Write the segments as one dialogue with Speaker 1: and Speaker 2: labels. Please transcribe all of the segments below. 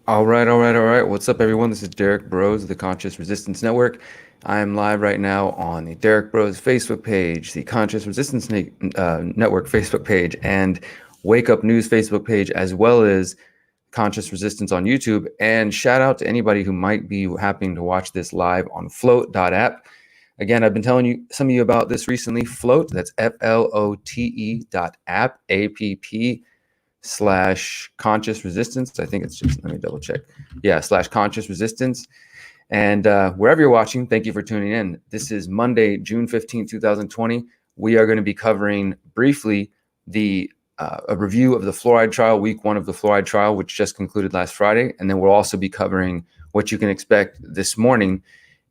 Speaker 1: All right. What's up, everyone? This is Derrick Broze of the Conscious Resistance Network. I am live right now on the Derrick Broze Facebook page, the Conscious Resistance Network Facebook page, and Wake Up News Facebook page, as well as Conscious Resistance on YouTube. And shout out to anybody who might be happening to watch this live on float.app. Again, I've been telling some of you about this recently. Float, that's FLOTE.app, app/conscious resistance. I think it's just, let me double check. Yeah, /conscious resistance. And wherever you're watching, thank you for tuning in. This is Monday, June 15, 2020. We are going to be covering briefly a review of the fluoride trial, week 1 of the fluoride trial, which just concluded last Friday. And then we'll also be covering what you can expect this morning.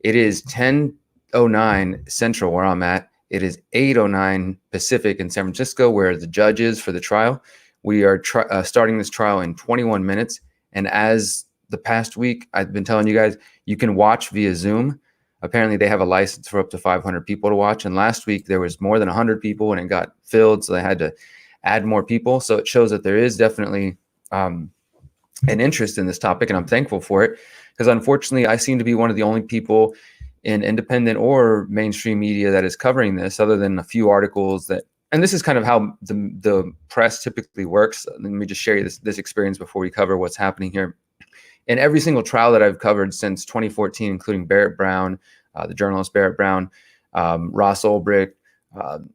Speaker 1: It is 10:09 Central where I'm at. It is 8:09 Pacific in San Francisco, where the judge is for the trial. We are starting this trial in 21 minutes. And as the past week, I've been telling you guys, you can watch via Zoom. Apparently, they have a license for up to 500 people to watch. And last week, there was more than 100 people and it got filled. So they had to add more people. So it shows that there is definitely an interest in this topic. And I'm thankful for it, because unfortunately, I seem to be one of the only people in independent or mainstream media that is covering this, other than a few articles that, and this is kind of how the press typically works. Let me just share you this experience before we cover what's happening here. In every single trial that I've covered since 2014, including Barrett Brown, the journalist Barrett Brown, Ross Ulbricht,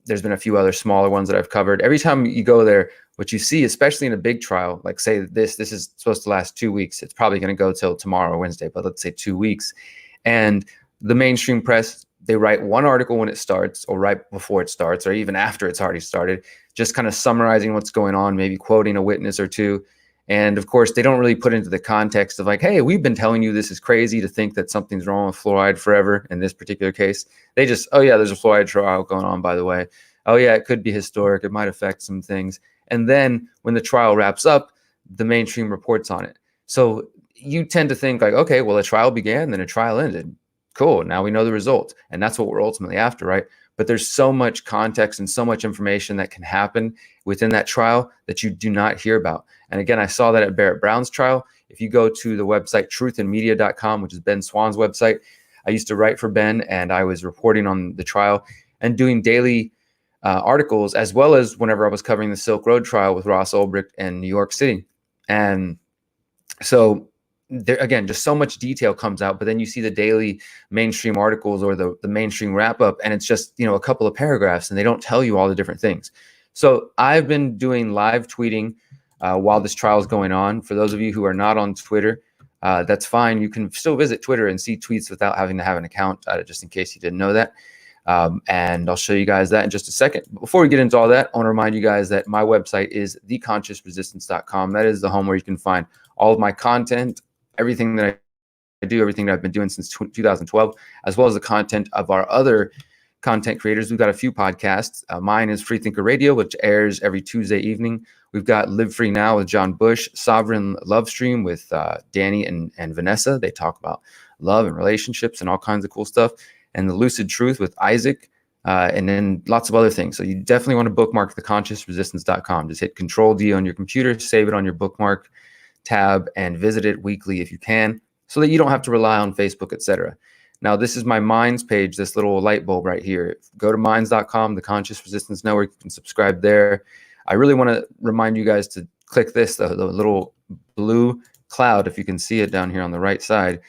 Speaker 1: there's been a few other smaller ones that I've covered. Every time you go there, what you see, especially in a big trial, like say this is supposed to last 2 weeks. It's probably going to go till tomorrow or Wednesday, but let's say 2 weeks. And the mainstream press, they write one article when it starts, or right before it starts, or even after it's already started, just kind of summarizing what's going on, maybe quoting a witness or two. And of course, they don't really put into the context of like, hey, we've been telling you this is crazy to think that something's wrong with fluoride forever. In this particular case, they just, oh yeah, there's a fluoride trial going on, by the way. Oh yeah, it could be historic. It might affect some things. And then when the trial wraps up, the mainstream reports on it. So you tend to think like, okay, well, a trial began, then a trial ended. Cool. Now we know the result. And that's what we're ultimately after, right? But there's so much context and so much information that can happen within that trial that you do not hear about. And again, I saw that at Barrett Brown's trial. If you go to the website truthandmedia.com, which is Ben Swan's website, I used to write for Ben, and I was reporting on the trial and doing daily articles, as well as whenever I was covering the Silk Road trial with Ross Ulbricht in New York City. And so there, again, just so much detail comes out, but then you see the daily mainstream articles or the mainstream wrap up, and it's just, a couple of paragraphs, and they don't tell you all the different things. So I've been doing live tweeting while this trial is going on. For those of you who are not on Twitter, that's fine. You can still visit Twitter and see tweets without having to have an account, just in case you didn't know that. And I'll show you guys that in just a second. But before we get into all that, I want to remind you guys that my website is theconsciousresistance.com. That is the home where you can find all of my content, everything that I do, everything that I've been doing since 2012, as well as the content of our other content creators. We've got a few podcasts. Mine is Freethinker Radio, which airs every Tuesday evening. We've got Live Free Now with John Bush, Sovereign Love Stream with Danny and Vanessa. They talk about love and relationships and all kinds of cool stuff. And The Lucid Truth with Isaac, and then lots of other things. So you definitely want to bookmark theconsciousresistance.com. Just hit Control-D on your computer, save it on your bookmark tab, and visit it weekly if you can, so that you don't have to rely on Facebook, etc. Now, this is my Minds page, this little light bulb right here. Go to minds.com, the Conscious Resistance Network. You can subscribe there. I really want to remind you guys to click this, the little blue cloud, if you can see it down here on the right side.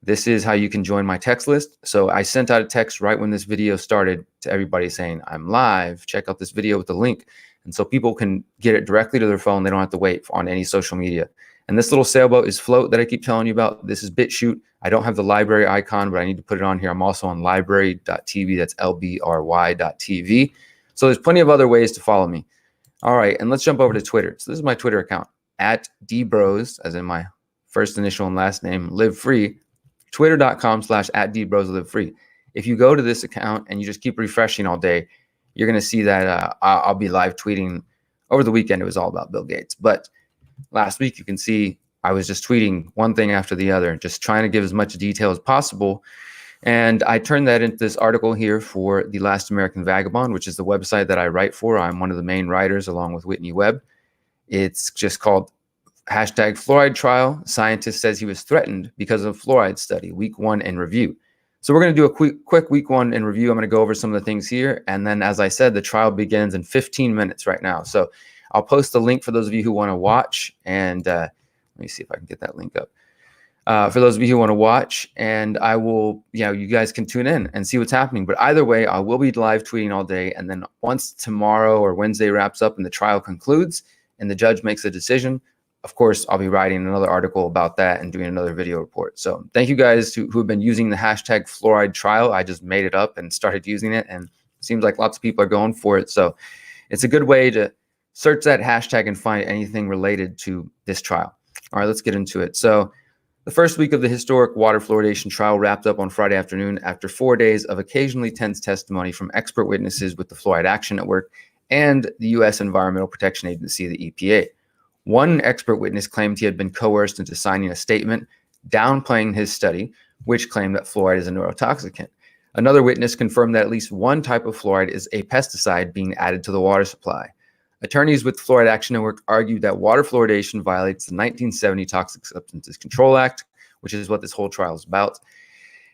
Speaker 1: This is how you can join my text list. So I sent out a text right when this video started to everybody saying, I'm live, check out this video with the link. And so people can get it directly to their phone. They don't have to wait on any social media. And this little sailboat is Float that I keep telling you about. This is BitChute. I don't have the library icon, but I need to put it on here. I'm also on library.tv. That's LBRY.tv. So there's plenty of other ways to follow me. All right, and let's jump over to Twitter. So this is my Twitter account, @DBroze, as in my first initial and last name, live free, twitter.com/@DBroze live free. If you go to this account and you just keep refreshing all day, you're going to see that I'll be live tweeting. Over the weekend, it was all about Bill Gates. But last week, you can see I was just tweeting one thing after the other, just trying to give as much detail as possible. And I turned that into this article here for The Last American Vagabond, which is the website that I write for. I'm one of the main writers along with Whitney Webb. It's just called Hashtag fluoride trial. Scientist says he was threatened because of fluoride study. Week 1 in review. So we're going to do a quick week 1 in review. I'm going to go over some of the things here. And then, as I said, the trial begins in 15 minutes right now. So I'll post the link for those of you who want to watch. And let me see if I can get that link up. For those of you who want to watch, and I will, you guys can tune in and see what's happening. But either way, I will be live tweeting all day. And then once tomorrow or Wednesday wraps up and the trial concludes and the judge makes a decision, of course, I'll be writing another article about that and doing another video report. So thank you guys who have been using the hashtag fluoride trial. I just made it up and started using it, and it seems like lots of people are going for it. So it's a good way to search that hashtag and find anything related to this trial. All right, let's get into it. So the first week of the historic water fluoridation trial wrapped up on Friday afternoon after 4 days of occasionally tense testimony from expert witnesses with the Fluoride Action Network and the U.S. Environmental Protection Agency, the EPA. One expert witness claimed he had been coerced into signing a statement downplaying his study, which claimed that fluoride is a neurotoxicant. Another witness confirmed that at least one type of fluoride is a pesticide being added to the water supply. Attorneys with Fluoride Action Network argued that water fluoridation violates the 1970 Toxic Substances Control Act, which is what this whole trial is about,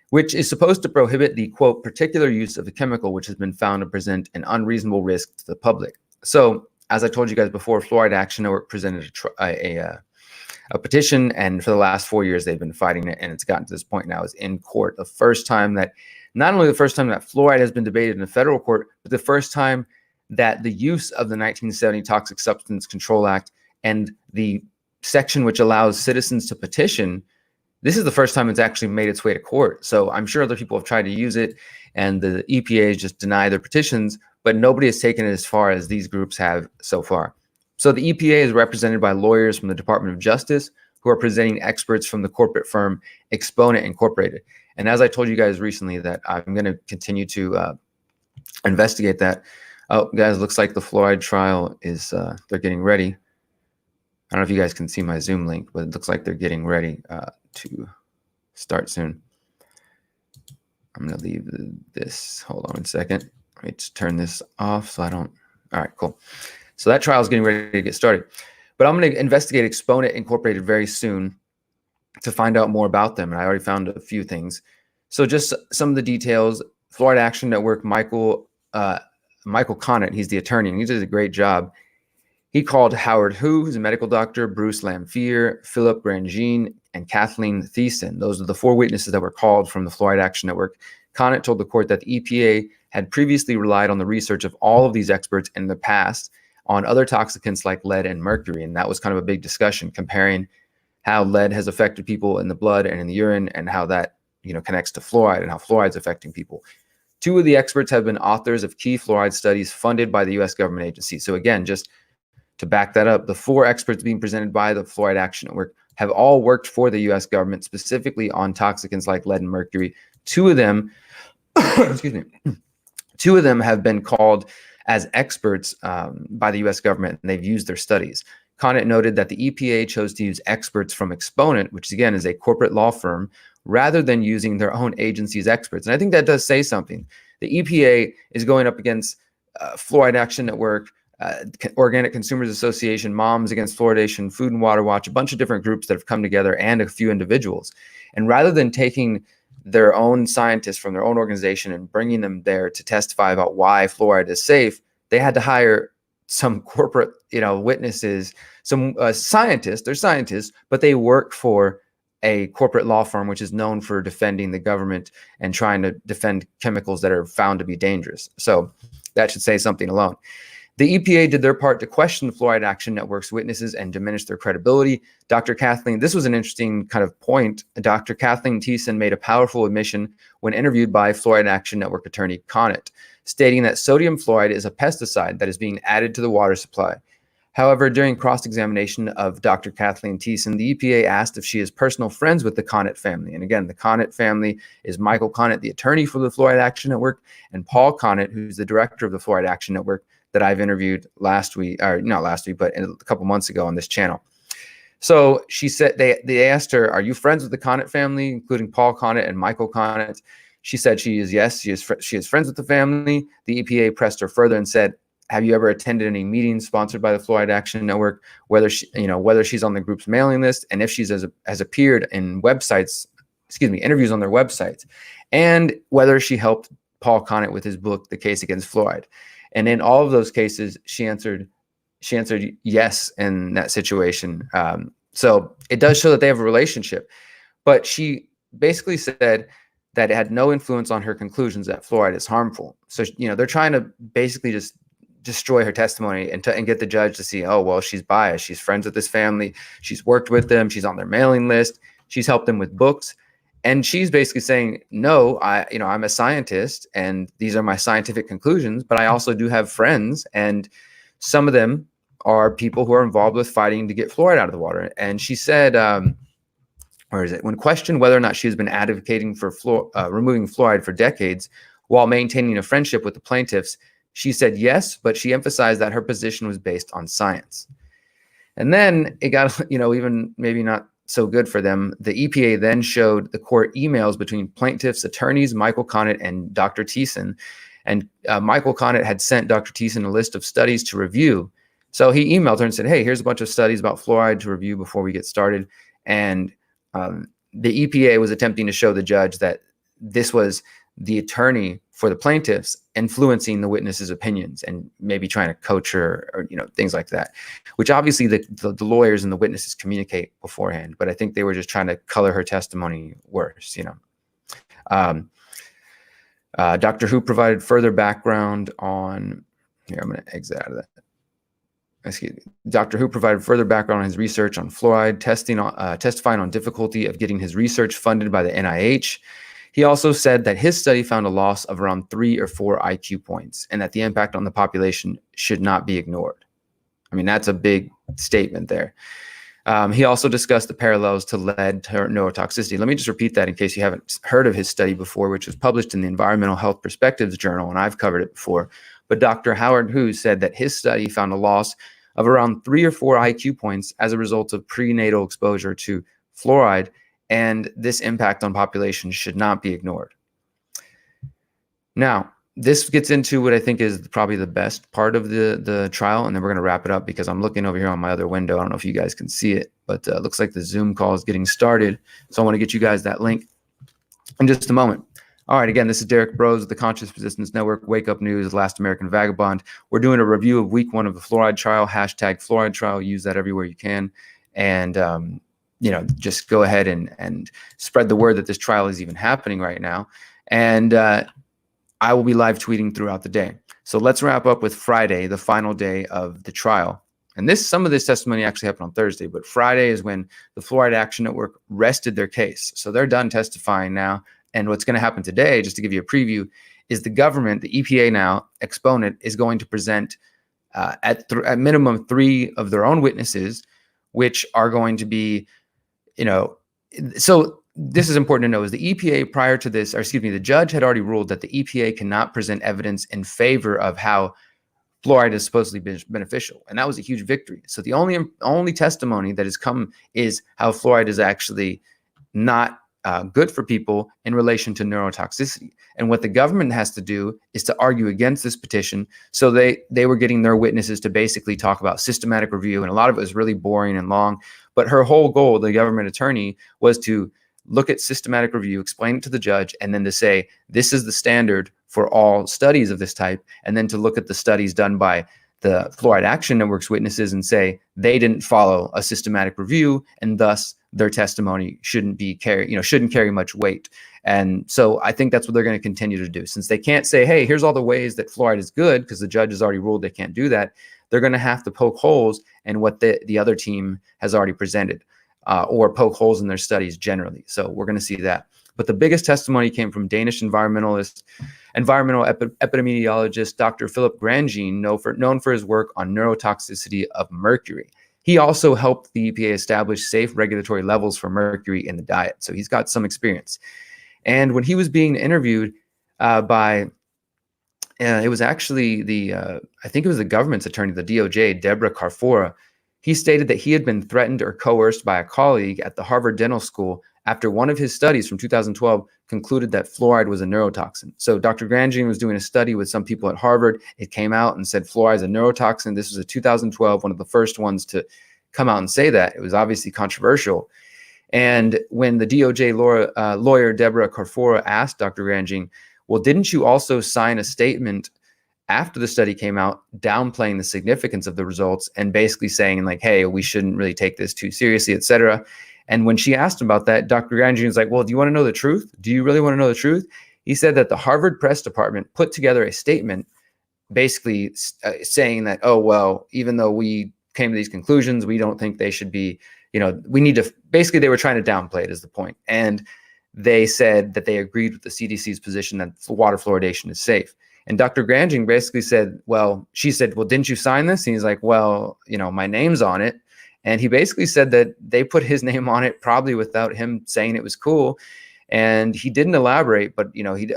Speaker 1: which is supposed to prohibit the, quote, particular use of the chemical which has been found to present an unreasonable risk to the public. So, as I told you guys before, Fluoride Action Network presented a petition, and for the last 4 years they've been fighting it, and it's gotten to this point now. It's in court. Not only the first time that fluoride has been debated in the federal court, but the first time that the use of the 1970 Toxic Substance Control Act and the section which allows citizens to petition, this is the first time it's actually made its way to court. So I'm sure other people have tried to use it, and the EPA has just denied their petitions, but nobody has taken it as far as these groups have so far. So the EPA is represented by lawyers from the Department of Justice who are presenting experts from the corporate firm Exponent Incorporated. And as I told you guys recently, that I'm going to continue to investigate that. Oh, guys, looks like the fluoride trial is, they're getting ready. I don't know if you guys can see my Zoom link, but it looks like they're getting ready to start soon. I'm going to leave this. Hold on a second. Let me just turn this off so I don't. All right, cool. So that trial is getting ready to get started. But I'm going to investigate Exponent Incorporated very soon to find out more about them. And I already found a few things. So just some of the details. Fluoride Action Network, Michael Connett, he's the attorney, and he did a great job. He called Howard Hu, who's a medical doctor, Bruce Lamphere, Philip Grangine, and Kathleen Thiessen. Those are the 4 witnesses that were called from the Fluoride Action Network. Connett told the court that the EPA had previously relied on the research of all of these experts in the past on other toxicants like lead and mercury. And that was kind of a big discussion, comparing how lead has affected people in the blood and in the urine, and how that connects to fluoride and how fluoride is affecting people. 2 of the experts have been authors of key fluoride studies funded by the U.S. government agency. So again, just to back that up, the 4 experts being presented by the Fluoride Action Network have all worked for the U.S. government, specifically on toxicants like lead and mercury. 2 of them, excuse me, 2 of them have been called as experts by the U.S. government, and they've used their studies. Connett noted that the EPA chose to use experts from Exponent, which again is a corporate law firm, rather than using their own agency's experts. And I think that does say something. The EPA is going up against Fluoride Action Network, Organic Consumers Association, Moms Against Fluoridation, Food and Water Watch, a bunch of different groups that have come together, and a few individuals. And rather than taking their own scientists from their own organization and bringing them there to testify about why fluoride is safe, they had to hire some corporate, witnesses, some scientists. They're scientists, but they work for a corporate law firm which is known for defending the government and trying to defend chemicals that are found to be dangerous. So that should say something alone. The EPA did their part to question the Fluoride Action Network's witnesses and diminish their credibility. This was an interesting kind of point. Dr. Kathleen Thiessen made a powerful admission when interviewed by Fluoride Action Network attorney Connett, stating that sodium fluoride is a pesticide that is being added to the water supply. However, during cross-examination of Dr. Kathleen Thiessen, the EPA asked if she is personal friends with the Connett family. And again, the Connett family is Michael Connett, the attorney for the Fluoride Action Network, and Paul Connett, who's the director of the Fluoride Action Network, that I've interviewed last week, or not last week, but a couple months ago on this channel. So she said, they asked her, are you friends with the Connett family, including Paul Connett and Michael Connett? She said she is, yes, she is friends with the family. The EPA pressed her further and said, have you ever attended any meetings sponsored by the Fluoride Action Network? Whether whether she's on the group's mailing list, and if she's has appeared in interviews on their websites, and whether she helped Paul Connett with his book, The Case Against Fluoride. And in all of those cases, she answered yes in that situation. So it does show that they have a relationship. But she basically said that it had no influence on her conclusions that fluoride is harmful. So, they're trying to basically just destroy her testimony and get the judge to see, oh, well, she's biased. She's friends with this family. She's worked with them. She's on their mailing list. She's helped them with books. And she's basically saying, no, I'm a scientist and these are my scientific conclusions, but I also do have friends, and some of them are people who are involved with fighting to get fluoride out of the water. And she said, when questioned whether or not she has been advocating for removing fluoride for decades while maintaining a friendship with the plaintiffs, she said yes, but she emphasized that her position was based on science. And then it got, even maybe not so good for them. The EPA then showed the court emails between plaintiffs' attorneys, Michael Connett and Dr. Thiessen. And Michael Connett had sent Dr. Thiessen a list of studies to review. So he emailed her and said, hey, here's a bunch of studies about fluoride to review before we get started. And the EPA was attempting to show the judge that this was the attorney for the plaintiffs influencing the witness's opinions and maybe trying to coach her or things like that, which obviously the lawyers and the witnesses communicate beforehand. But I think they were just trying to color her testimony worse. Dr. Who provided further background on here. I'm going to exit out of that. Dr. Who provided further background on his research on fluoride, testifying on difficulty of getting his research funded by the NIH. He also said that his study found a loss of around 3 or 4 IQ points, and that the impact on the population should not be ignored. I mean, that's a big statement there. He also discussed the parallels to lead neurotoxicity. Let me just repeat that in case you haven't heard of his study before, which was published in the Environmental Health Perspectives Journal, and I've covered it before. But Dr. Howard Hu said that his study found a loss of around 3 or 4 IQ points as a result of prenatal exposure to fluoride, and this impact on population should not be ignored. Now, this gets into what I think is probably the best part of the trial, and then we're going to wrap it up because I'm looking over here on my other window. I don't know if you guys can see it, but it looks like the Zoom call is getting started. So I want to get you guys that link in just a moment. All right, again, this is Derrick Broze of the Conscious Resistance Network, Wake Up News, Last American Vagabond. We're doing a review of week 1 of the fluoride trial, #fluoride trial. Use that everywhere you can. And, just go ahead and spread the word that this trial is even happening right now. And I will be live tweeting throughout the day. So let's wrap up with Friday, the final day of the trial. And some of this testimony actually happened on Thursday, but Friday is when the Fluoride Action Network rested their case. So they're done testifying now. And what's going to happen today, just to give you a preview, is the government, the EPA now, exponent, is going to present at minimum 3 of their own witnesses, which are going to be, so this is important to know, is the EPA prior to this, the judge had already ruled that the EPA cannot present evidence in favor of how fluoride is supposedly beneficial. And that was a huge victory. So the only testimony that has come is how fluoride is actually not good for people in relation to neurotoxicity. And what the government has to do is to argue against this petition. So they were getting their witnesses to basically talk about systematic review. And a lot of it was really boring and long. But her whole goal, the government attorney, was to look at systematic review, explain it to the judge, and then to say, this is the standard for all studies of this type. And then to look at the studies done by the Fluoride Action Network's witnesses and say they didn't follow a systematic review, and thus their testimony shouldn't carry much weight. And so I think that's what they're going to continue to do. Since they can't say, hey, here's all the ways that fluoride is good, because the judge has already ruled they can't do that, they're going to have to poke holes in what the other team has already presented, or poke holes in their studies generally. So we're going to see that. But the biggest testimony came from Danish environmental epidemiologist Dr. Philip Grandjean, known for his work on neurotoxicity of mercury. He also helped the EPA establish safe regulatory levels for mercury in the diet. So he's got some experience. And when he was being interviewed it was actually I think it was the government's attorney, the DOJ, Deborah Carfora, he stated that he had been threatened or coerced by a colleague at the Harvard Dental School after one of his studies from 2012 concluded that fluoride was a neurotoxin. So Dr. Grandjean was doing a study with some people at Harvard. It came out and said fluoride is a neurotoxin. This was a 2012, one of the first ones to come out and say that. It was obviously controversial. And when the DOJ lawyer Deborah Carfora asked Dr. Grandjean, well, didn't you also sign a statement after the study came out downplaying the significance of the results and basically saying like, hey, we shouldn't really take this too seriously, et cetera. And when she asked him about that, Dr. Grandjean was like, well, do you want to know the truth? Do you really want to know the truth? He said that the Harvard press department put together a statement basically saying that, oh, well, even though we came to these conclusions, we don't think they should be, we need to, basically they were trying to downplay it is the point. And they said that they agreed with the CDC's position that water fluoridation is safe. And Dr. Grandjean basically said, well, she said, well, didn't you sign this? And he's like, well, my name's on it. And he basically said that they put his name on it probably without him saying it was cool. And he didn't elaborate, but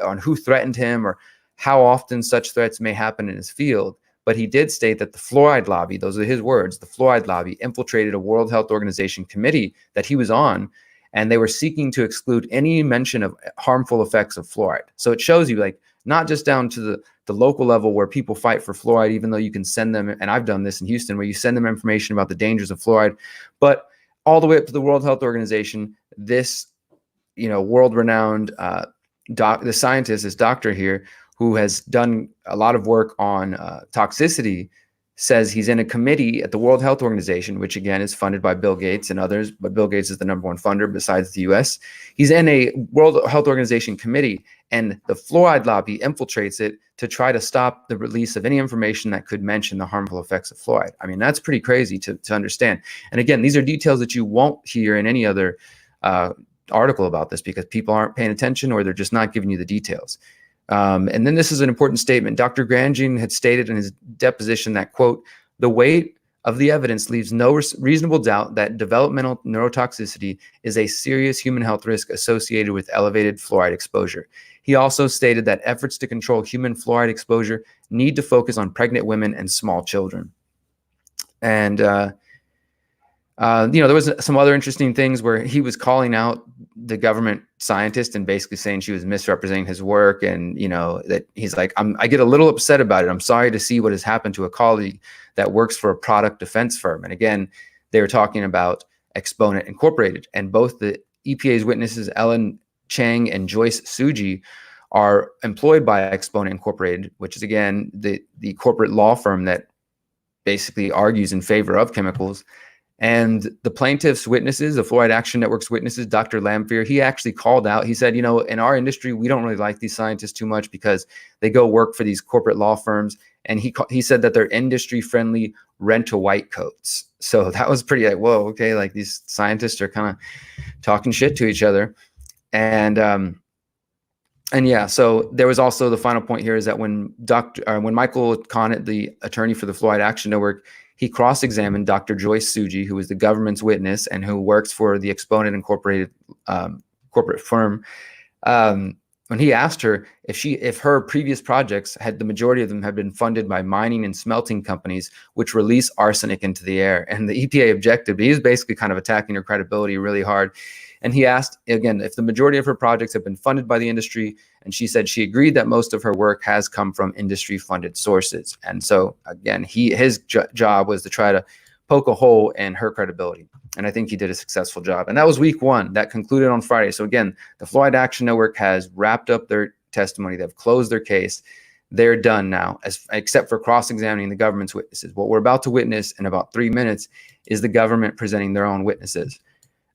Speaker 1: on who threatened him or how often such threats may happen in his field. But he did state that the fluoride lobby, those are his words, the fluoride lobby infiltrated a World Health Organization committee that he was on, and they were seeking to exclude any mention of harmful effects of fluoride. So it shows you like not just down to the local level where people fight for fluoride, even though you can send them, and I've done this in Houston, where you send them information about the dangers of fluoride, but all the way up to the World Health Organization, this, world-renowned the scientist, this doctor here, who has done a lot of work on toxicity, says he's in a committee at the World Health Organization, which again is funded by Bill Gates and others, but Bill Gates is the #1 funder besides the US. He's in a World Health Organization committee, and the fluoride lobby infiltrates it to try to stop the release of any information that could mention the harmful effects of fluoride. I mean, that's pretty crazy to understand. And again, these are details that you won't hear in any other article about this because people aren't paying attention or they're just not giving you the details. And then this is an important statement. Dr. Grandjean had stated in his deposition that, quote, the weight of the evidence leaves no reasonable doubt that developmental neurotoxicity is a serious human health risk associated with elevated fluoride exposure. He also stated that efforts to control human fluoride exposure need to focus on pregnant women and small children. And, there was some other interesting things where he was calling out the government scientist and basically saying she was misrepresenting his work. And, that he's like, I get a little upset about it. I'm sorry to see what has happened to a colleague that works for a product defense firm. And again, they were talking about Exponent Incorporated, and both the EPA's witnesses, Ellen Chang and Joyce Suji, are employed by Exponent Incorporated, which is again, the corporate law firm that basically argues in favor of chemicals. And the plaintiff's witnesses, the Fluoride Action Network's witnesses, Dr. Lamphere, he actually called out. He said, in our industry, we don't really like these scientists too much because they go work for these corporate law firms. And he said that they're industry-friendly rent-to-white coats. So that was pretty like, whoa, okay, like these scientists are kind of talking shit to each other. And yeah, so there was also the final point here is that when Michael Connett, the attorney for the Fluoride Action Network, he cross-examined Dr. Joyce Suji, who was the government's witness and who works for the Exponent Incorporated corporate firm. When he asked her if her previous projects the majority of them had been funded by mining and smelting companies, which release arsenic into the air, and the EPA objected, but he was basically kind of attacking her credibility really hard. And he asked, again, if the majority of her projects have been funded by the industry, and she said she agreed that most of her work has come from industry-funded sources. And so, again, his job was to try to poke a hole in her credibility. And I think he did a successful job. And that was week one. That concluded on Friday. So again, the Fluoride Action Network has wrapped up their testimony. They've closed their case. They're done now, except for cross-examining the government's witnesses. What we're about to witness in about 3 minutes is the government presenting their own witnesses.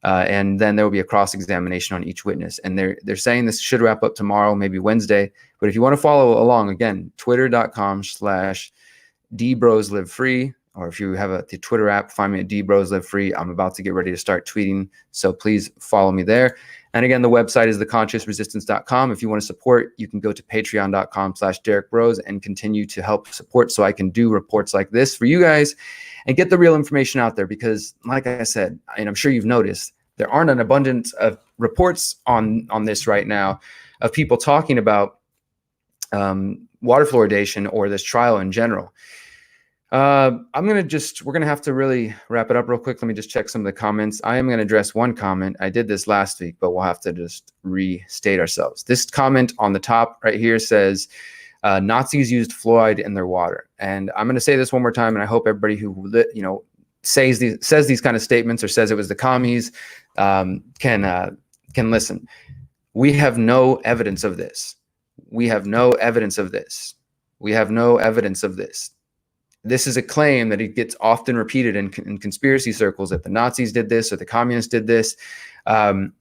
Speaker 1: And then there will be a cross-examination on each witness. And they're saying this should wrap up tomorrow, maybe Wednesday. But if you want to follow along, again, twitter.com/DBrozLiveFree. Or if you have the Twitter app, find me at DBrozLiveFree. I'm about to get ready to start tweeting, so please follow me there. And again, the website is theconsciousresistance.com. If you want to support, you can go to patreon.com/Derrick Broze and continue to help support so I can do reports like this for you guys and get the real information out there. Because like I said, and I'm sure you've noticed, there aren't an abundance of reports on this right now of people talking about water fluoridation or this trial in general. We're going to have to really wrap it up real quick. Let me just check some of the comments. I am going to address one comment. I did this last week, but we'll have to just restate ourselves. This comment on the top right here says, Nazis used fluoride in their water. And I'm going to say this one more time, and I hope everybody who, says these kind of statements or says it was the commies can listen. We have no evidence of this. We have no evidence of this. We have no evidence of this. This is a claim that it gets often repeated in conspiracy circles, that the Nazis did this or the communists did this. And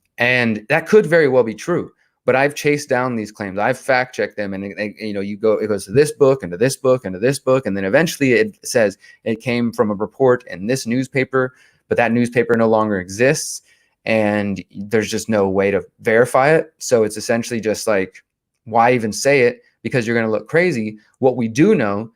Speaker 1: that could very well be true. But I've chased down these claims. I've fact checked them, and it goes to this book and to this book and to this book, and then eventually it says it came from a report in this newspaper, but that newspaper no longer exists, and there's just no way to verify it. So it's essentially just like, why even say it? Because you're going to look crazy. What we do know,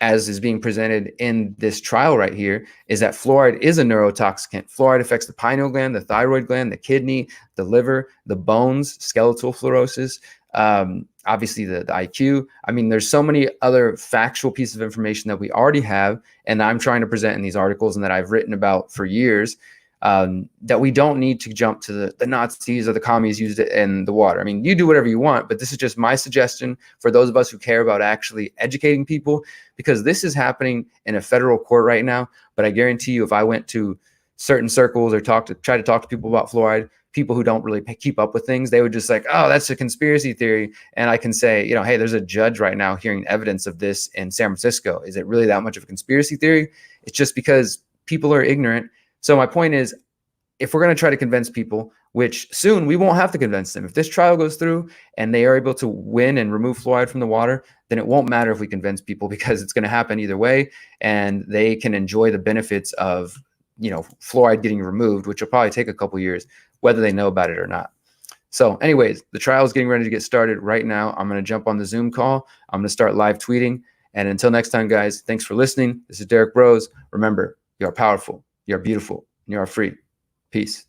Speaker 1: as is being presented in this trial right here, is that fluoride is a neurotoxicant. Fluoride affects the pineal gland, the thyroid gland, the kidney, the liver, the bones, skeletal fluorosis, obviously the IQ. I mean, there's so many other factual pieces of information that we already have, and I'm trying to present in these articles and that I've written about for years, that we don't need to jump to the Nazis or the commies used it in the water. I mean, you do whatever you want, but this is just my suggestion for those of us who care about actually educating people, because this is happening in a federal court right now. But I guarantee you, if I went to certain circles or try to talk to people about fluoride, people who don't really keep up with things, they would just like, oh, that's a conspiracy theory. And I can say, hey, there's a judge right now hearing evidence of this in San Francisco. Is it really that much of a conspiracy theory? It's just because people are ignorant. So my point is, if we're going to try to convince people, which soon we won't have to convince them. If this trial goes through and they are able to win and remove fluoride from the water, then it won't matter if we convince people, because it's going to happen either way, and they can enjoy the benefits of, fluoride getting removed, which will probably take a couple years, whether they know about it or not. So anyways, the trial is getting ready to get started right now. I'm going to jump on the Zoom call. I'm going to start live tweeting. And until next time, guys, thanks for listening. This is Derrick Broze. Remember, you are powerful. You are beautiful. You are free. Peace.